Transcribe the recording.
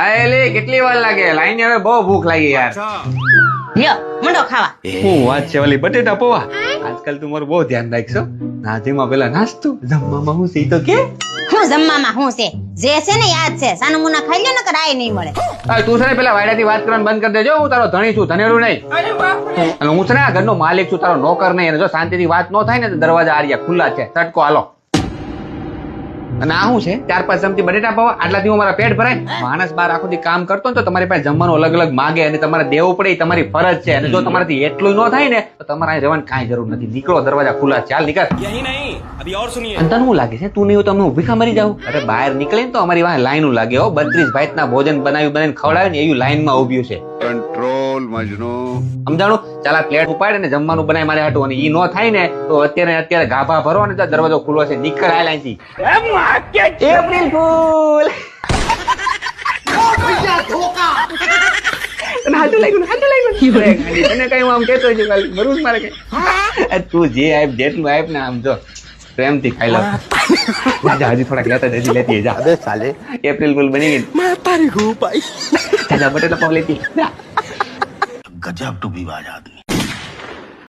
આયલી કેટલી વાર લાગે? લાઈન હવે બહુ ભૂખ લાગી યાર. લ્યો મંડો ખાવા. હું વાત છે ઓલી બટેટા પૌવા. આજકાલ તું મારું બહુ ધ્યાન રાખશો. નાધીમાં પેલા નાસ્તો, જમવામાં હું સી તો કે? હું જમવામાં હું છે જે છે ને યાદ છે. સાનું મુના ખાઈ લ્યો નકર આય નહીં મળે. આ તું છે ને પેલા વાયડાથી વાત કરવાનું બંધ કરી દેજો. હું તારો ધણી છું, ધનેડું નહીં. અને હું છે ને આ ઘરનો માલિક છું, તારો નોકર નહીં. અને જો શાંતિથી વાત ન થાય ને તો દરવાજા આર્યા ખુલ્લા છે, તટકો હાલો. અને આ શું છે? 4-5 ચમચી બટેટા પૌવા, આટલાથી હું મારા પેટ ભરાય? માણસ બાર આખો દી કામ કરતો ને તો તમારી પાસે જમવાનું અલગ અલગ માગે અને તમારે દેવું પડે, એ તમારી ફરજ છે. અને જો તમારાથી એટલું ન થાય ને તો તમારે અહીં રહેવાની કાંઈ જરૂર નથી. નીકળો, દરવાજા ખુલ્લા છે, ચાલ નીકળ. यही नहीं अभी और सुनिए અને તને શું લાગે છે તું નહીં હોય તો અમે ભૂખા મરી જાવ? અરે બહાર નીકળે ને તો અમારી વાંહે લાઈન લાગે હો. 32 ભાઈના ભોજન બનાવીને ખવડાવે ને એવું લાઈનમાં ઉભ્યું છે. કંટ્રોલ મજનુ. સમજાણું? ચાલ આ પ્લેટ ઉપાડે ને જમવાનું બનાવી મારે હાટું. અને ઈ નો થાય ને તો અત્યારે ગાભા ભરો અને દરવાજો ખુલ્લો છે, નીકળ આ લાઈનથી. April fool. હાથું લાગ્યું. તને કઈ હું આમ કેતો છું ખાલી મરું મારે કઈ. તું જે આપ જેટલું આપ ને આમ જો પ્રેમથી ખાઈ લો. હજી થોડાક લેતા હજી લેતી જા. અબે સાલે એપ્રિલ ફૂલ બની ગઈ. मैं तारीख हूँ भाई ચાલ બટેટા પાવ લેતી. ગજબ ટુ બી આદમી.